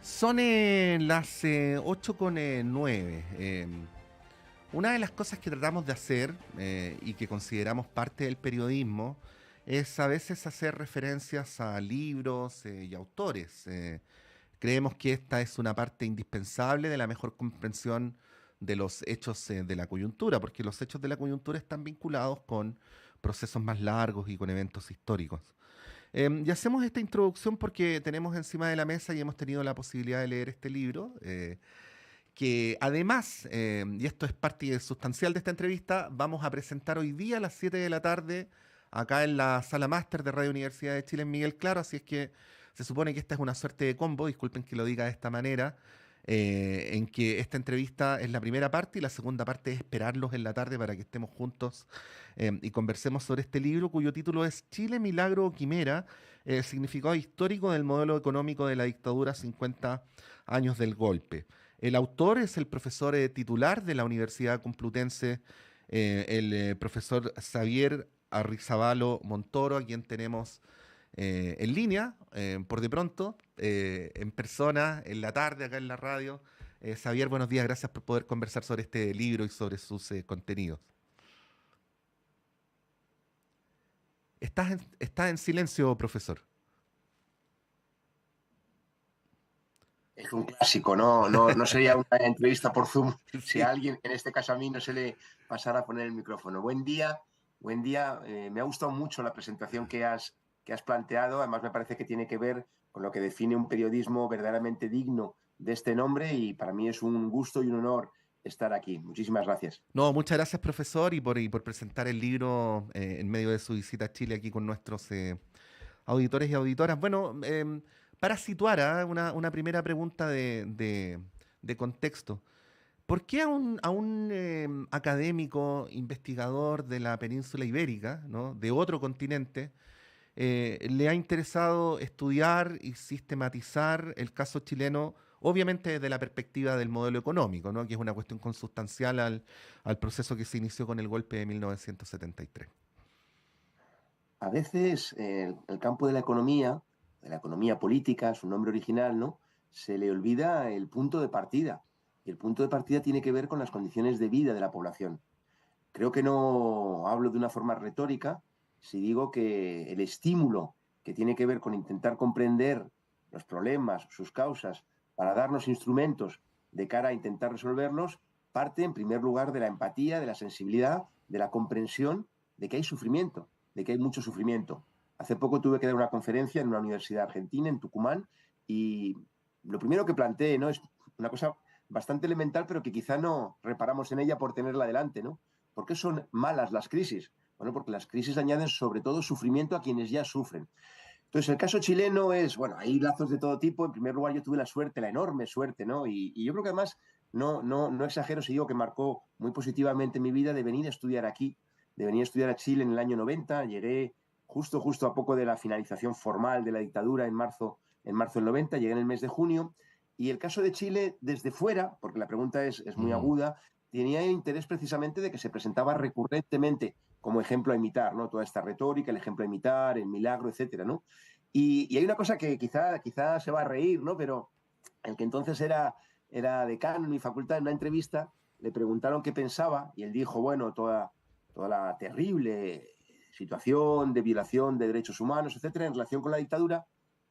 Son las 8:09. Una de las cosas que tratamos de hacer y que consideramos parte del periodismo es a veces hacer referencias a libros y autores. Creemos que esta es una parte indispensable de la mejor comprensión de los hechos de la coyuntura, porque los hechos de la coyuntura están vinculados con procesos más largos y con eventos históricos. Y hacemos esta introducción porque tenemos encima de la mesa y hemos tenido la posibilidad de leer este libro, que además, y esto es parte sustancial de esta entrevista, vamos a presentar hoy día a las 7 de la tarde acá en la sala máster de Radio Universidad de Chile en Miguel Claro, así es que se supone que esta es una suerte de combo, disculpen que lo diga de esta manera, en que esta entrevista es la primera parte y la segunda parte es esperarlos en la tarde para que estemos juntos y conversemos sobre este libro cuyo título es Chile, Milagro o Quimera, significado histórico del modelo económico de la dictadura 50 años del golpe. El autor es el profesor titular de la Universidad Complutense, el profesor Xavier Arrizabalo Montoro, a quien tenemos en línea, por de pronto, en persona, en la tarde, acá en la radio. Xavier, buenos días, gracias por poder conversar sobre este libro y sobre sus contenidos. Estás en silencio, profesor. Es un clásico, no sería una entrevista por Zoom si a Sí. alguien, en este caso a mí, no se le pasara a poner el micrófono. Buen día. Me ha gustado mucho la presentación que has planteado. Además, me parece que tiene que ver con lo que define un periodismo verdaderamente digno de este nombre y para mí es un gusto y un honor estar aquí. Muchísimas gracias. No, muchas gracias, profesor, y por presentar el libro en medio de su visita a Chile aquí con nuestros auditores y auditoras. Bueno, para situar una primera pregunta de contexto. ¿Por qué a un académico investigador de la península ibérica, ¿no?, de otro continente, le ha interesado estudiar y sistematizar el caso chileno, obviamente desde la perspectiva del modelo económico, ¿no?, que es una cuestión consustancial al proceso que se inició con el golpe de 1973? A veces el campo de la economía política, su nombre original, ¿no? Se le olvida el punto de partida. Y el punto de partida tiene que ver con las condiciones de vida de la población. Creo que no hablo de una forma retórica si digo que el estímulo que tiene que ver con intentar comprender los problemas, sus causas, para darnos instrumentos de cara a intentar resolverlos, parte en primer lugar de la empatía, de la sensibilidad, de la comprensión de que hay sufrimiento, de que hay mucho sufrimiento. Hace poco tuve que dar una conferencia en una universidad argentina, en Tucumán, y lo primero que planteé, ¿no?, es una cosa bastante elemental, pero que quizá no reparamos en ella por tenerla delante, ¿no? ¿Por qué son malas las crisis? Bueno, porque las crisis añaden sobre todo sufrimiento a quienes ya sufren. Entonces, el caso chileno es, bueno, hay lazos de todo tipo. En primer lugar, yo tuve la suerte, la enorme suerte, ¿no? Y yo creo que además no exagero si digo que marcó muy positivamente mi vida de venir a estudiar aquí, de venir a estudiar a Chile en el año 90. Llegué justo a poco de la finalización formal de la dictadura en marzo del 90, llegué en el mes de junio. Y el caso de Chile, desde fuera, porque la pregunta es muy Mm. aguda, tenía interés precisamente de que se presentaba recurrentemente como ejemplo a imitar, ¿no? Toda esta retórica, el ejemplo a imitar, el milagro, etcétera, ¿no? Y hay una cosa que quizá se va a reír, ¿no? Pero el que entonces era decano en mi facultad, en una entrevista, le preguntaron qué pensaba y él dijo, bueno, toda la terrible situación de violación de derechos humanos, etcétera, en relación con la dictadura,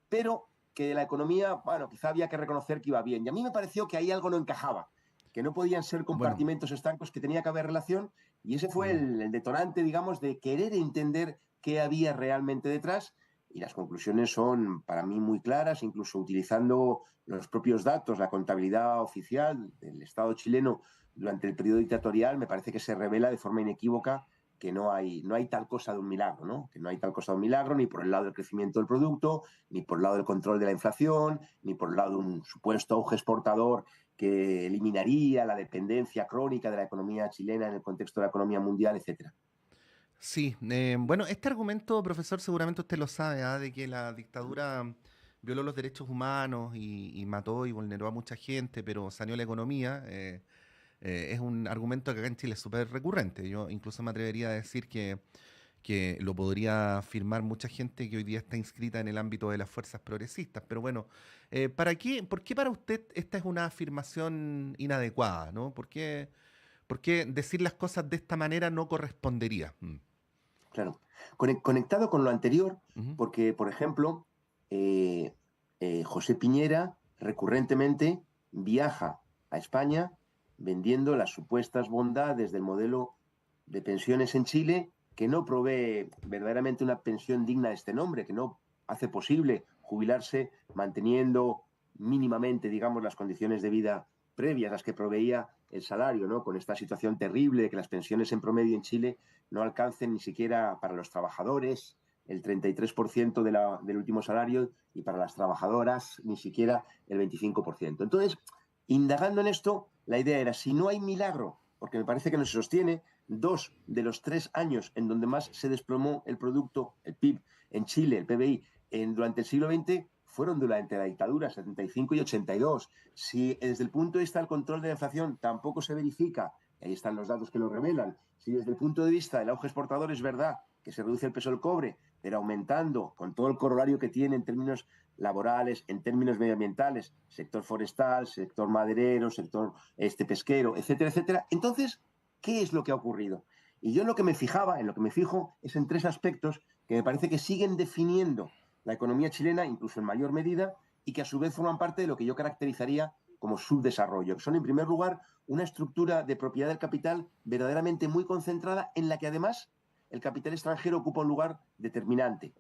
pero que la economía, bueno, quizá había que reconocer que iba bien. Y a mí me pareció que ahí algo no encajaba, que no podían ser Bueno, compartimentos estancos, que tenía que haber relación, y ese fue mm, el detonante, digamos, de querer entender qué había realmente detrás. Y las conclusiones son para mí muy claras, incluso utilizando los propios datos, la contabilidad oficial del Estado chileno durante el periodo dictatorial, me parece que se revela de forma inequívoca que no hay tal cosa de un milagro, ¿no? Que no hay tal cosa de un milagro ni por el lado del crecimiento del producto, ni por el lado del control de la inflación, ni por el lado de un supuesto auge exportador que eliminaría la dependencia crónica de la economía chilena en el contexto de la economía mundial, etcétera. sí, bueno, este argumento, profesor, seguramente usted lo sabe, ¿ah?, de que la dictadura violó los derechos humanos y mató y vulneró a mucha gente, pero saneó la economía. Es un argumento que acá en Chile es súper recurrente. Yo incluso me atrevería a decir que que lo podría afirmar mucha gente que hoy día está inscrita en el ámbito de las fuerzas progresistas. Pero bueno, ¿por qué para usted esta es una afirmación inadecuada, ¿no? Por qué decir las cosas de esta manera no correspondería? Claro. Conectado con lo anterior, Ujú. porque, por ejemplo, eh, José Piñera recurrentemente viaja a España vendiendo las supuestas bondades del modelo de pensiones en Chile, que no provee verdaderamente una pensión digna de este nombre, que no hace posible jubilarse manteniendo mínimamente, digamos, las condiciones de vida previas, las que proveía el salario, ¿no? Con esta situación terrible de que las pensiones en promedio en Chile no alcancen ni siquiera para los trabajadores el 33% del último salario y para las trabajadoras ni siquiera el 25%. Entonces, indagando en esto, la idea era, si no hay milagro, porque me parece que no se sostiene, 2 de los 3 años en donde más se desplomó el producto, el PIB, en Chile, el PBI, durante el siglo XX, fueron durante la dictadura, 75 y 82. Si desde el punto de vista del control de la inflación tampoco se verifica, ahí están los datos que lo revelan, si desde el punto de vista del auge exportador es verdad que se reduce el peso del cobre, pero aumentando con todo el corolario que tiene en términos laborales, en términos medioambientales, sector forestal, sector maderero, sector pesquero, etcétera, etcétera. Entonces, ¿qué es lo que ha ocurrido? Y yo en lo que me fijaba, en lo que me fijo, es en 3 aspectos que me parece que siguen definiendo la economía chilena, incluso en mayor medida, y que a su vez forman parte de lo que yo caracterizaría como subdesarrollo, que son, en primer lugar, una estructura de propiedad del capital verdaderamente muy concentrada, en la que además el capital extranjero ocupa un lugar determinante.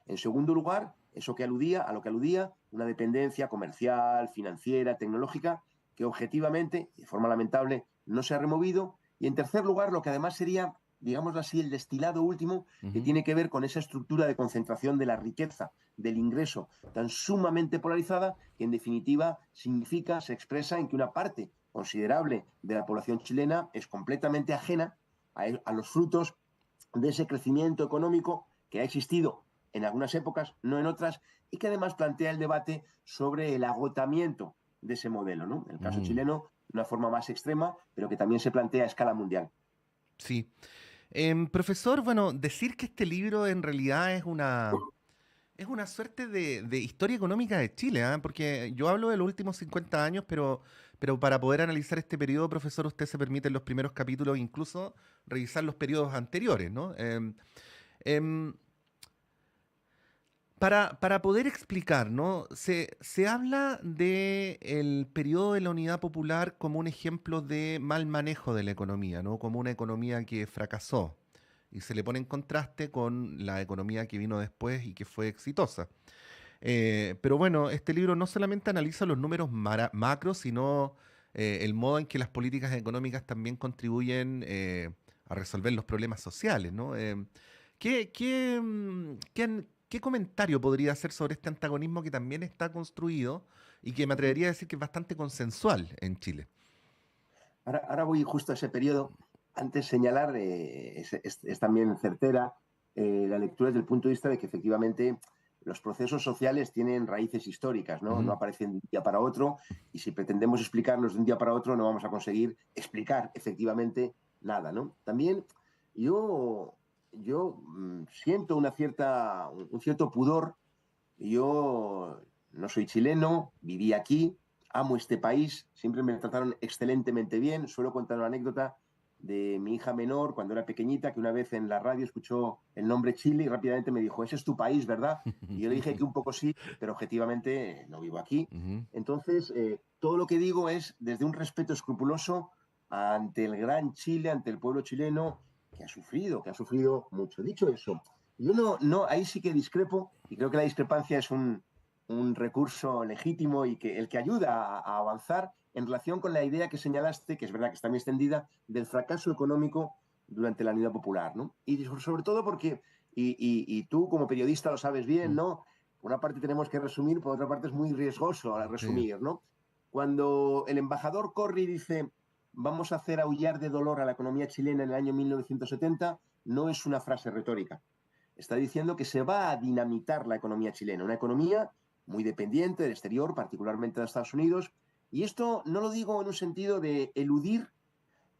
En segundo lugar, a lo que aludía, una dependencia comercial, financiera, tecnológica, que objetivamente, de forma lamentable, no se ha removido. Y en tercer lugar, lo que además sería, digámoslo así, el destilado último, que Ujú. tiene que ver con esa estructura de concentración de la riqueza, del ingreso, tan sumamente polarizada, que en definitiva significa, se expresa en que una parte considerable de la población chilena es completamente ajena a los frutos de ese crecimiento económico que ha existido en algunas épocas, no en otras, y que además plantea el debate sobre el agotamiento de ese modelo, ¿no? En el caso Mm, chileno, de una forma más extrema, pero que también se plantea a escala mundial. sí. Profesor, bueno, decir que este libro en realidad es una suerte de historia económica de Chile, ¿ah? Porque yo hablo de los últimos 50 años, pero para poder analizar este periodo, profesor, usted se permite en los primeros capítulos incluso revisar los periodos anteriores, ¿no? Em, para poder explicar, ¿no? Se habla de el periodo de la Unidad Popular como un ejemplo de mal manejo de la economía, ¿no? Como una economía que fracasó. Y se le pone en contraste con la economía que vino después y que fue exitosa. Pero bueno, este libro no solamente analiza los números macros, sino el modo en que las políticas económicas también contribuyen a resolver los problemas sociales, ¿no? ¿Qué comentario podría hacer sobre este antagonismo que también está construido y que me atrevería a decir que es bastante consensual en Chile? Ahora voy justo a ese periodo. Antes señalar, es también certera la lectura desde el punto de vista de que efectivamente los procesos sociales tienen raíces históricas, ¿no? No Ujú. aparecen de un día para otro, y si pretendemos explicarlos de un día para otro no vamos a conseguir explicar efectivamente nada, ¿no? También yo, yo siento un cierto pudor. Yo no soy chileno, viví aquí, amo este país, siempre me trataron excelentemente bien. Suelo contar una anécdota de mi hija menor cuando era pequeñita, que una vez en la radio escuchó el nombre Chile y rápidamente me dijo, ese es tu país, ¿verdad? Y yo le dije que un poco sí, pero objetivamente no vivo aquí. Ujú. Entonces, todo lo que digo es desde un respeto escrupuloso ante el gran Chile, ante el pueblo chileno, que ha sufrido mucho. Dicho eso, yo ahí sí que discrepo, y creo que la discrepancia es un recurso legítimo y que el que ayuda a avanzar en relación con la idea que señalaste, que es verdad que está muy extendida, del fracaso económico durante la Unidad Popular, ¿no? Y sobre todo porque, y tú como periodista lo sabes bien, Mm. ¿no? Por una parte tenemos que resumir, por otra parte es muy riesgoso Sí. resumir, ¿no? Cuando el embajador Corry dice vamos a hacer aullar de dolor a la economía chilena en el año 1970, no es una frase retórica. Está diciendo que se va a dinamitar la economía chilena, una economía muy dependiente del exterior, particularmente de Estados Unidos. Y esto no lo digo en un sentido de eludir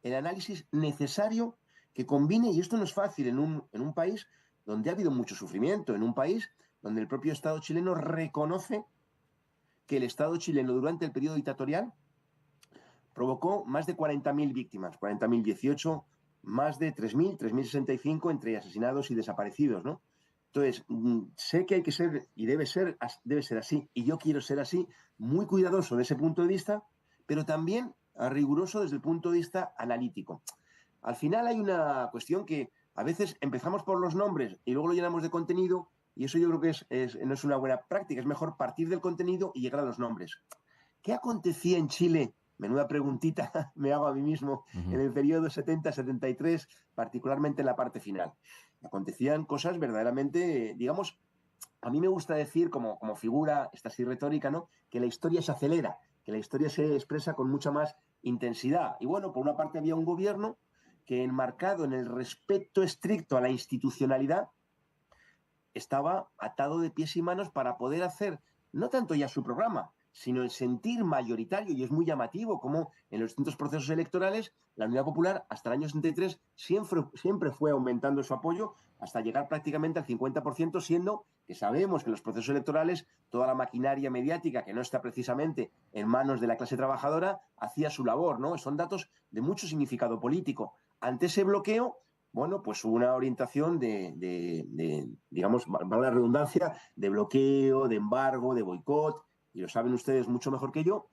el análisis necesario que combine, y esto no es fácil en un país donde ha habido mucho sufrimiento, en un país donde el propio Estado chileno reconoce que el Estado chileno durante el periodo dictatorial provocó más de 40.000 víctimas, 40.018, más de 3.065 entre asesinados y desaparecidos, ¿no? Entonces, sé que hay que ser, y debe ser así, y yo quiero ser así, muy cuidadoso de ese punto de vista, pero también riguroso desde el punto de vista analítico. Al final hay una cuestión que a veces empezamos por los nombres y luego lo llenamos de contenido, y eso yo creo que no es una buena práctica, es mejor partir del contenido y llegar a los nombres. ¿Qué acontecía en Chile? Menuda preguntita me hago a mí mismo en el periodo 70-73, particularmente en la parte final. Acontecían cosas verdaderamente, digamos, a mí me gusta decir como figura, esta así retórica, ¿no? Que la historia se acelera, que la historia se expresa con mucha más intensidad. Y bueno, por una parte había un gobierno que enmarcado en el respeto estricto a la institucionalidad, estaba atado de pies y manos para poder hacer no tanto ya su programa, sino el sentir mayoritario, y es muy llamativo como en los distintos procesos electorales la Unidad Popular hasta el año 63 siempre fue aumentando su apoyo hasta llegar prácticamente al 50%, siendo que sabemos que en los procesos electorales toda la maquinaria mediática que no está precisamente en manos de la clase trabajadora hacía su labor, ¿no? Son datos de mucho significado político. Ante ese bloqueo, bueno, pues una orientación digamos, valga la redundancia, de bloqueo, de embargo, de boicot, y lo saben ustedes mucho mejor que yo.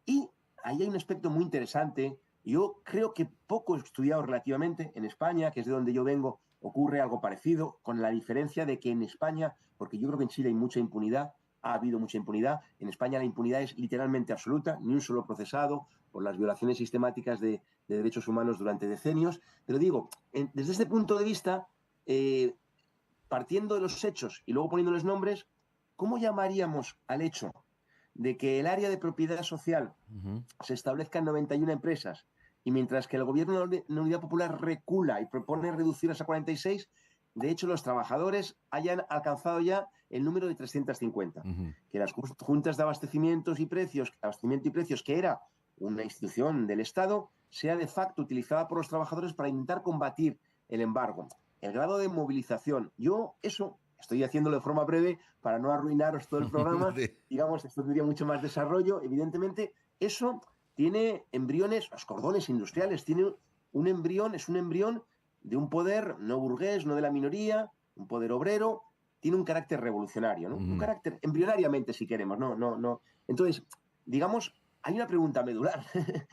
Y ahí hay un aspecto muy interesante. Yo creo que poco estudiado relativamente en España, que es de donde yo vengo, ocurre algo parecido, con la diferencia de que en España, porque yo creo que en Chile hay mucha impunidad, ha habido mucha impunidad, en España la impunidad es literalmente absoluta, ni un solo procesado por las violaciones sistemáticas de derechos humanos durante decenios. Pero digo, desde este punto de vista, partiendo de los hechos y luego poniéndoles nombres, ¿cómo llamaríamos al hecho de que el área de propiedad social se establezca en 91 empresas y mientras que el gobierno de la Unidad Popular recula y propone reducirlas a 46, de hecho los trabajadores hayan alcanzado ya el número de 350? Que las juntas de abastecimiento y precios, que era una institución del Estado, sea de facto utilizada por los trabajadores para intentar combatir el embargo. El grado de movilización, yo eso estoy haciéndolo de forma breve para no arruinaros todo el programa, Sí. digamos, esto tendría mucho más desarrollo, evidentemente, eso tiene embriones, los cordones industriales, tiene un embrión, es un embrión de un poder no burgués, no de la minoría, un poder obrero, tiene un carácter revolucionario, ¿no? Un carácter embrionariamente, si queremos, no. Entonces, digamos, hay una pregunta medular,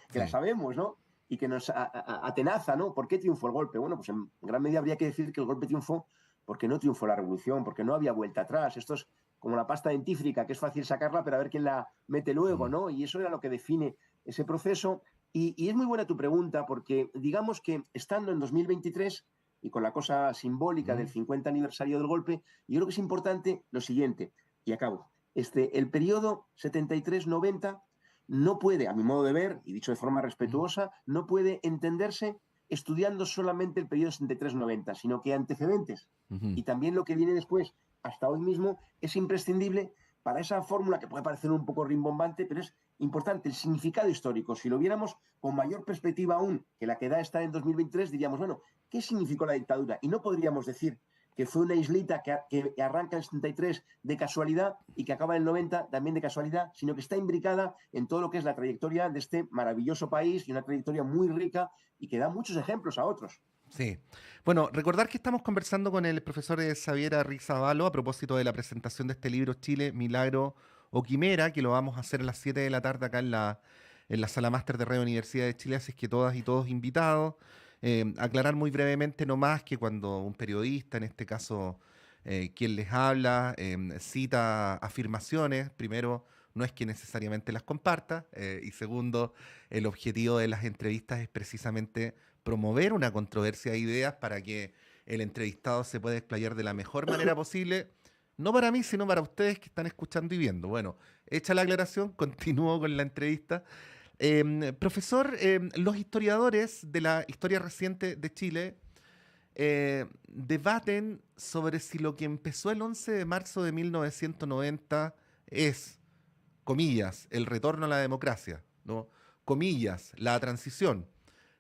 que la Sí. sabemos, ¿no? Y que nos atenaza, ¿no? ¿Por qué triunfó el golpe? Bueno, pues en gran medida habría que decir que el golpe triunfó porque no triunfó la revolución, porque no había vuelta atrás. Esto es como la pasta dentífrica, que es fácil sacarla, pero a ver quién la mete luego, ¿no? Y eso era lo que define ese proceso. Y es muy buena tu pregunta, porque digamos que estando en 2023 y con la cosa simbólica del 50 aniversario del golpe, yo creo que es importante lo siguiente, y acabo. El periodo 73-90 no puede, a mi modo de ver, y dicho de forma respetuosa, no puede entenderse estudiando solamente el periodo 73-90, sino que antecedentes y también lo que viene después, hasta hoy mismo, es imprescindible para esa fórmula que puede parecer un poco rimbombante, pero es importante el significado histórico. Si lo viéramos con mayor perspectiva aún que la que da esta en 2023, diríamos, bueno, ¿qué significó la dictadura? Y no podríamos decir que fue una islita que arranca en el 73 de casualidad y que acaba en el 90 también de casualidad, sino que está imbricada en todo lo que es la trayectoria de este maravilloso país y una trayectoria muy rica y que da muchos ejemplos a otros. Sí. Bueno, recordar que estamos conversando con el profesor Xavier Arrizabalo a propósito de la presentación de este libro Chile, Milagro o Quimera, que lo vamos a hacer a las 7 de la tarde acá en la sala máster de Radio Universidad de Chile, así es que todas y todos invitados. Aclarar muy brevemente nomás que cuando un periodista, en este caso quien les habla, cita afirmaciones, primero, no es que necesariamente las comparta, y segundo, el objetivo de las entrevistas es precisamente promover una controversia de ideas para que el entrevistado se pueda explayar de la mejor manera posible, no para mí, sino para ustedes que están escuchando y viendo. Bueno, hecha la aclaración, continúo con la entrevista. Profesor, los historiadores de la historia reciente de Chile debaten sobre si lo que empezó el 11 de marzo de 1990 es, comillas, el retorno a la democracia, ¿no? Comillas, la transición,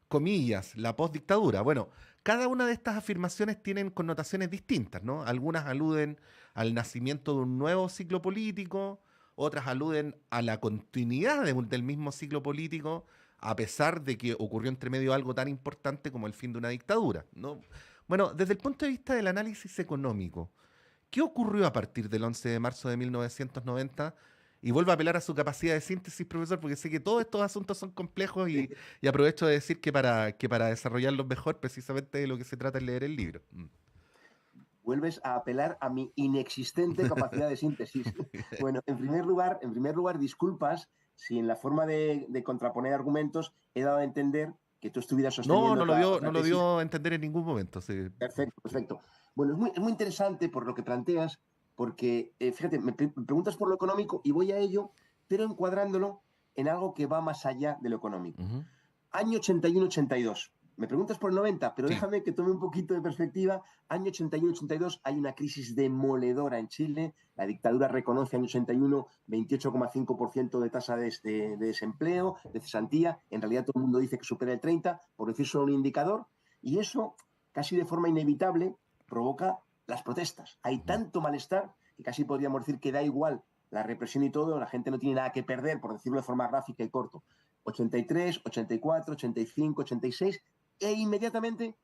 comillas, la postdictadura. Bueno, cada una de estas afirmaciones tienen connotaciones distintas, ¿no? Algunas aluden al nacimiento de un nuevo ciclo político, otras aluden a la continuidad del mismo ciclo político, a pesar de que ocurrió entre medio algo tan importante como el fin de una dictadura, ¿no? Bueno, desde el punto de vista del análisis económico, ¿qué ocurrió a partir del 11 de marzo de 1990? Y vuelvo a apelar a su capacidad de síntesis, profesor, porque sé que todos estos asuntos son complejos y aprovecho de decir que para desarrollarlos mejor, precisamente de lo que se trata es leer el libro. Vuelves a apelar a mi inexistente capacidad de síntesis. Bueno, en primer lugar, disculpas si en la forma de contraponer argumentos he dado a entender que tú estuvieras No, sosteniendo no lo otra, dio, otra no lo tesis. dio a entender en ningún momento. Sí. Perfecto, perfecto. Bueno, es muy interesante por lo que planteas, porque fíjate, me preguntas por lo económico y voy a ello, pero encuadrándolo en algo que va más allá de lo económico. Ujú. Año 81-82. Me preguntas por el 90, pero Sí. déjame que tome un poquito de perspectiva. Año 81-82 hay una crisis demoledora en Chile. La dictadura reconoce año 81 28,5% de tasa de desempleo, de cesantía. En realidad todo el mundo dice que supera el 30, por decir solo un indicador. Y eso, casi de forma inevitable, provoca las protestas. Hay Ujú. tanto malestar que casi podríamos decir que da igual la represión y todo, la gente no tiene nada que perder, por decirlo de forma gráfica y corto. 83, 84, 85, 86, e inmediatamente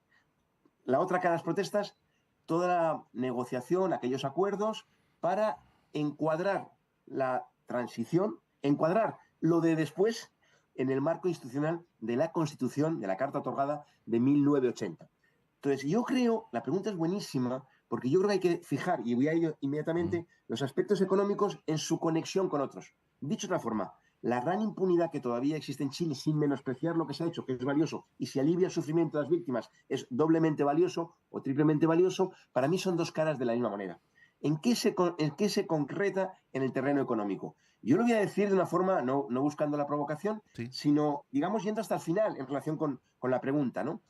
la otra cara de las protestas, toda la negociación, aquellos acuerdos para encuadrar la transición, encuadrar lo de después en el marco institucional de la Constitución, de la Carta otorgada de 1980. Entonces, yo creo, la pregunta es buenísima, porque yo creo que hay que fijar, y voy a ello Ujú. inmediatamente, los aspectos económicos en su conexión con otros. Dicho de otra forma, la gran impunidad que todavía existe en Chile, sin menospreciar lo que se ha hecho, que es valioso, y si alivia el sufrimiento de las víctimas, es doblemente valioso o triplemente valioso, para mí son dos caras de la misma moneda. En qué se concreta en el terreno económico? Yo lo voy a decir de una forma, no buscando la provocación, Sí. sino, digamos, yendo hasta el final en relación con la pregunta, ¿no?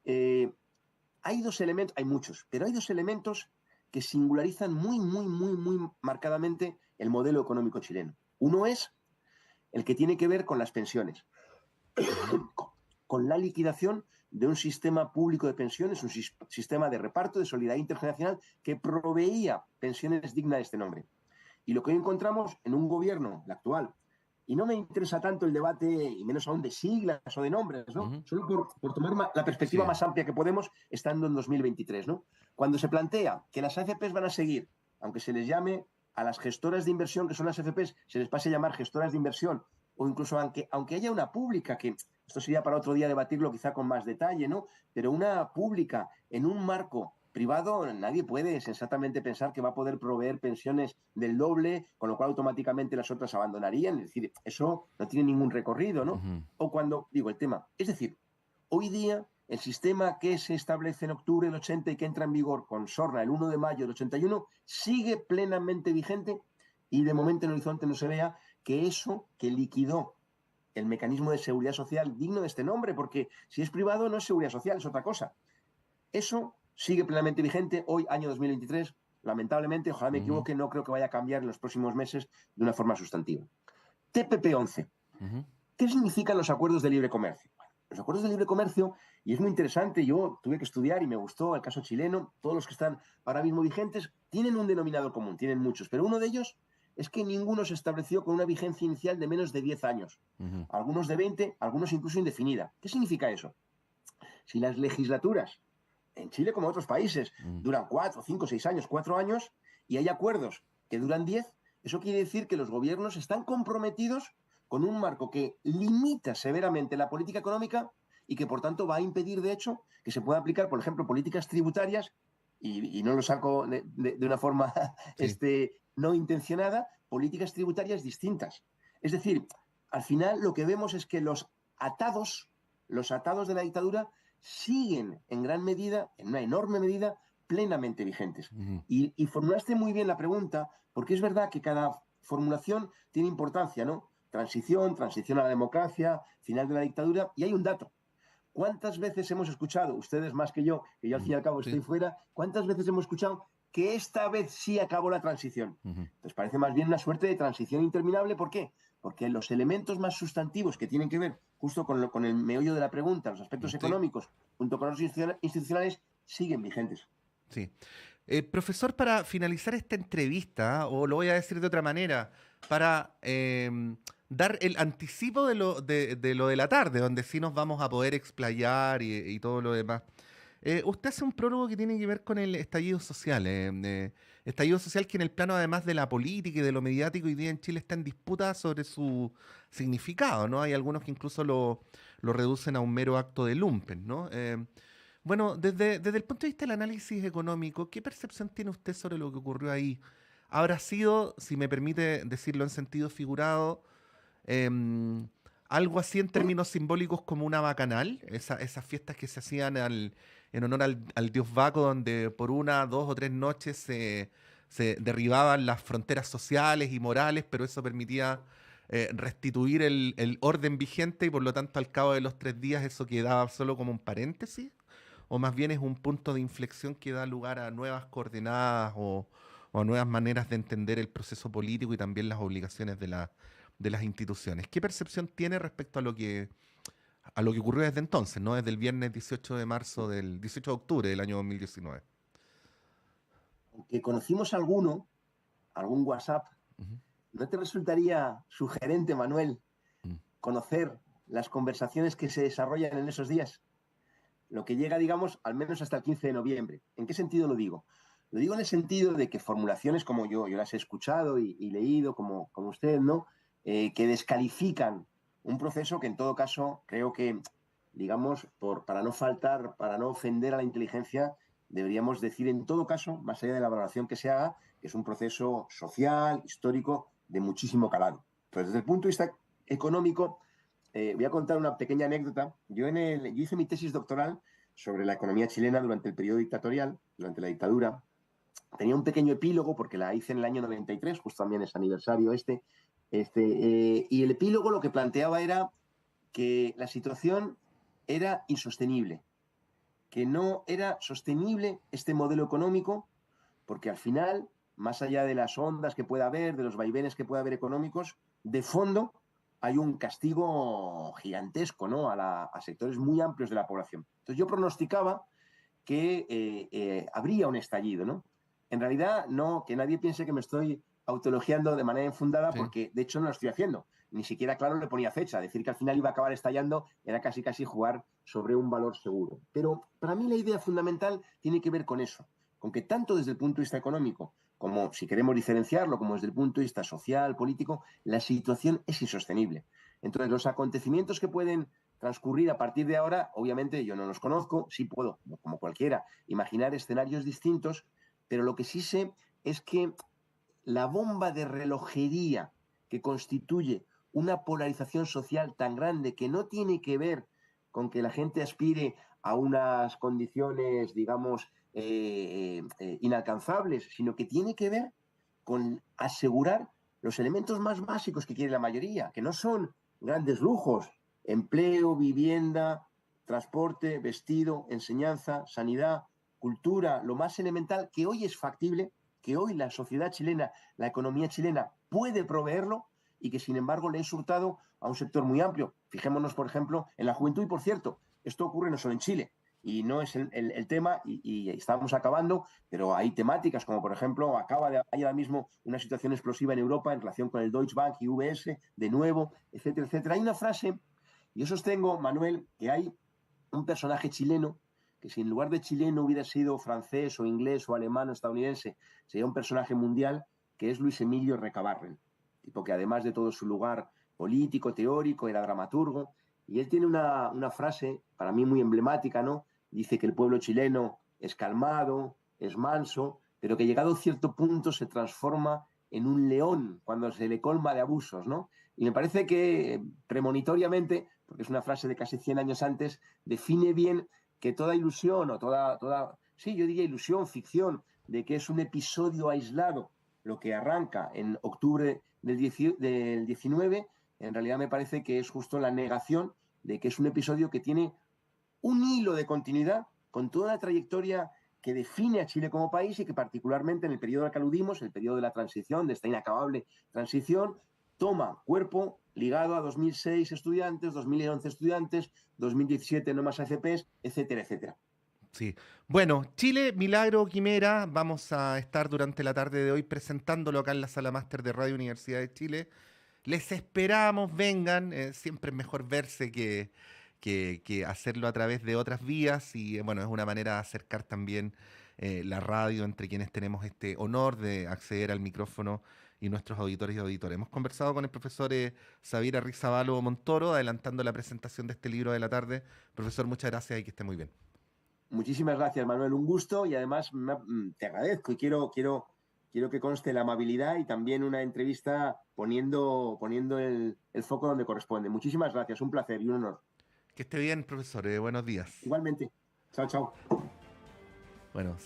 Eh, hay dos elementos, hay muchos, pero hay dos elementos que singularizan muy marcadamente el modelo económico chileno. Uno es el que tiene que ver con las pensiones, Ujú. con la liquidación de un sistema público de pensiones, un sistema de reparto de solidaridad intergeneracional que proveía pensiones dignas de este nombre. Y lo que hoy encontramos en un gobierno, el actual, y no me interesa tanto el debate, y menos aún de siglas o de nombres, ¿no? Ujú. Solo por tomar la perspectiva Sí. más amplia que podemos, estando en 2023, ¿no? Cuando se plantea que las AFPs van a seguir, aunque se les llame a las gestoras de inversión, que son las AFPs, se les pase a llamar gestoras de inversión, o incluso aunque haya una pública, que esto sería para otro día debatirlo quizá con más detalle, ¿no? Pero una pública en un marco privado, nadie puede sensatamente pensar que va a poder proveer pensiones del doble, con lo cual automáticamente las otras abandonarían. Es decir, eso no tiene ningún recorrido, ¿no? Ujú. O cuando, digo, el tema. Es decir, hoy día el sistema que se establece en octubre del 80 y que entra en vigor con sorna el 1 de mayo del 81 sigue plenamente vigente y de momento en el horizonte no se vea que eso que liquidó el mecanismo de seguridad social digno de este nombre, porque si es privado no es seguridad social, es otra cosa. Eso sigue plenamente vigente hoy, año 2023. Lamentablemente, ojalá me Ujú. equivoque, no creo que vaya a cambiar en los próximos meses de una forma sustantiva. TPP-11. Ujú. ¿Qué significan los acuerdos de libre comercio? Bueno, los acuerdos de libre comercio, y es muy interesante, yo tuve que estudiar y me gustó el caso chileno, todos los que están ahora mismo vigentes tienen un denominador común, tienen muchos, pero uno de ellos es que ninguno se estableció con una vigencia inicial de menos de 10 años, Ujú. algunos de 20, algunos incluso indefinida. ¿Qué significa eso? Si las legislaturas en Chile como en otros países Ujú. duran 4, 5, 6 años, 4 años, y hay acuerdos que duran 10, eso quiere decir que los gobiernos están comprometidos con un marco que limita severamente la política económica y que por tanto va a impedir, de hecho, que se puedan aplicar, por ejemplo, políticas tributarias, y no lo saco de una forma Sí. no intencionada, políticas tributarias distintas. Es decir, al final lo que vemos es que los atados de la dictadura siguen en gran medida, en una enorme medida, plenamente vigentes. Ujú. Y formulaste muy bien la pregunta, porque es verdad que cada formulación tiene importancia, ¿no? Transición a la democracia, final de la dictadura, y hay un dato. ¿Cuántas veces hemos escuchado, ustedes más que yo al fin Ujú. y al cabo Sí. estoy fuera, cuántas veces hemos escuchado que esta vez sí acabó la transición. Ujú. Entonces parece más bien una suerte de transición interminable. ¿Por qué? Porque los elementos más sustantivos que tienen que ver justo con el meollo de la pregunta, los aspectos Sí, económicos, junto con los institucionales, siguen vigentes. sí. Profesor, para finalizar esta entrevista, o lo voy a decir de otra manera, para dar el anticipo de lo de la tarde, donde sí nos vamos a poder explayar y todo lo demás. Usted hace un prólogo que tiene que ver con el estallido social. Estallido social que en el plano, además de la política y de lo mediático, hoy día en Chile está en disputa sobre su significado, ¿no? Hay algunos que incluso lo reducen a un mero acto de lumpen, ¿no? Bueno, desde el punto de vista del análisis económico, ¿qué percepción tiene usted sobre lo que ocurrió ahí? ¿Habrá sido, si me permite decirlo en sentido figurado, em, algo así en términos simbólicos como una bacanal? Esas fiestas que se hacían en honor al dios Baco, donde por una, dos o tres noches se derribaban las fronteras sociales y morales, pero eso permitía restituir el orden vigente y por lo tanto al cabo de los 3 días eso quedaba solo como un paréntesis. ¿O más bien es un punto de inflexión que da lugar a nuevas coordenadas o a nuevas maneras de entender el proceso político y también las obligaciones de las instituciones? ¿Qué percepción tiene respecto a lo que ocurrió desde entonces, ¿no? Desde el viernes 18 de marzo del 18 de octubre del año 2019? Aunque conocimos algún WhatsApp, Ujú, ¿no te resultaría sugerente, Manuel, ujú. conocer las conversaciones que se desarrollan en esos días? Lo que llega, digamos, al menos hasta el 15 de noviembre. ¿En qué sentido lo digo? Lo digo en el sentido de que formulaciones como yo las he escuchado y leído, como usted, ¿no? Que descalifican un proceso que en todo caso creo que, digamos, para no faltar, para no ofender a la inteligencia, deberíamos decir en todo caso, más allá de la valoración que se haga, que es un proceso social, histórico, de muchísimo calado. Entonces, desde el punto de vista económico, voy a contar una pequeña anécdota. Yo hice mi tesis doctoral sobre la economía chilena durante el periodo dictatorial, durante la dictadura. Tenía un pequeño epílogo porque la hice en el año 93, justo también es aniversario y el epílogo lo que planteaba era que la situación era insostenible, que no era sostenible este modelo económico, porque al final, más allá de las ondas que pueda haber, de los vaivenes que pueda haber económicos, de fondo hay un castigo gigantesco, ¿no? A sectores muy amplios de la población. Entonces yo pronosticaba que habría un estallido, ¿no? En realidad, no, que nadie piense que me estoy autoelogiando de manera infundada, Sí. porque de hecho no lo estoy haciendo. Ni siquiera, claro, le ponía fecha. Decir que al final iba a acabar estallando era casi jugar sobre un valor seguro. Pero para mí la idea fundamental tiene que ver con eso, con que tanto desde el punto de vista económico, como si queremos diferenciarlo, como desde el punto de vista social, político, la situación es insostenible. Entonces, los acontecimientos que pueden transcurrir a partir de ahora, obviamente yo no los conozco, sí puedo, como cualquiera, imaginar escenarios distintos, pero lo que sí sé es que la bomba de relojería que constituye una polarización social tan grande que no tiene que ver con que la gente aspire a unas condiciones, digamos, inalcanzables, sino que tiene que ver con asegurar los elementos más básicos que quiere la mayoría, que no son grandes lujos, empleo, vivienda, transporte, vestido, enseñanza, sanidad, cultura, lo más elemental que hoy es factible, que hoy la sociedad chilena, la economía chilena puede proveerlo y que sin embargo le es hurtado a un sector muy amplio. Fijémonos, por ejemplo, en la juventud y, por cierto, esto ocurre no solo en Chile y no es el tema y estamos acabando, pero hay temáticas como, por ejemplo, hay ahora mismo una situación explosiva en Europa en relación con el Deutsche Bank y UBS, de nuevo, etcétera, etcétera. Hay una frase, yo sostengo, Manuel, que hay un personaje chileno que si en lugar de chileno hubiera sido francés o inglés o alemán o estadounidense, sería un personaje mundial, que es Luis Emilio Recabarren, tipo que además de todo su lugar político, teórico, era dramaturgo, y él tiene una frase para mí muy emblemática, ¿no? Dice que el pueblo chileno es calmado, es manso, pero que llegado a cierto punto se transforma en un león cuando se le colma de abusos, ¿no? Y me parece que premonitoriamente, porque es una frase de casi 100 años antes, define bien que toda ilusión o sí, yo diría ilusión, ficción, de que es un episodio aislado, lo que arranca en octubre del 19, en realidad me parece que es justo la negación de que es un episodio que tiene un hilo de continuidad con toda la trayectoria que define a Chile como país y que particularmente en el periodo al que aludimos, el periodo de la transición, de esta inacabable transición, toma cuerpo ligado a 2006 estudiantes, 2011 estudiantes, 2017 no más AFPs, etcétera, etcétera. Sí. Bueno, Chile, Milagro, Quimera, vamos a estar durante la tarde de hoy presentándolo acá en la sala máster de Radio Universidad de Chile. Les esperamos, vengan, siempre es mejor verse que hacerlo a través de otras vías y bueno, es una manera de acercar también la radio entre quienes tenemos este honor de acceder al micrófono y nuestros auditores y auditores. Hemos conversado con el profesor Xavier Arrizabalaga Montoro, adelantando la presentación de este libro de la tarde. Profesor, muchas gracias y que esté muy bien. Muchísimas gracias, Manuel. Un gusto y además te agradezco y quiero que conste la amabilidad y también una entrevista poniendo el foco donde corresponde. Muchísimas gracias, un placer y un honor. Que esté bien, profesor. Buenos días. Igualmente. Chao, chao. Bueno,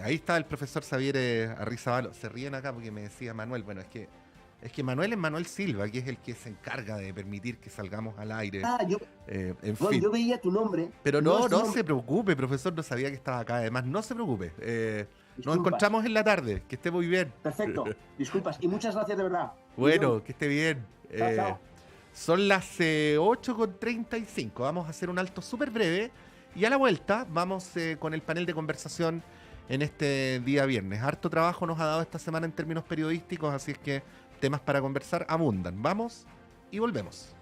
ahí está el profesor Xavier Arrizabalaga. Se ríen acá porque me decía Manuel. Bueno, es que Manuel es Manuel Silva, que es el que se encarga de permitir que salgamos al aire. En fin. Yo veía tu nombre. Pero no se preocupe, profesor, no sabía que estaba acá. Además, no se preocupe. Nos encontramos en la tarde. Que esté muy bien. Perfecto. Disculpas. Y muchas gracias de verdad. Bueno, que esté bien. Chao, chao. Son las 8:35. Vamos a hacer un alto súper breve. Y a la vuelta vamos con el panel de conversación en este día viernes. Harto trabajo nos ha dado esta semana en términos periodísticos, así es que temas para conversar abundan. Vamos y volvemos.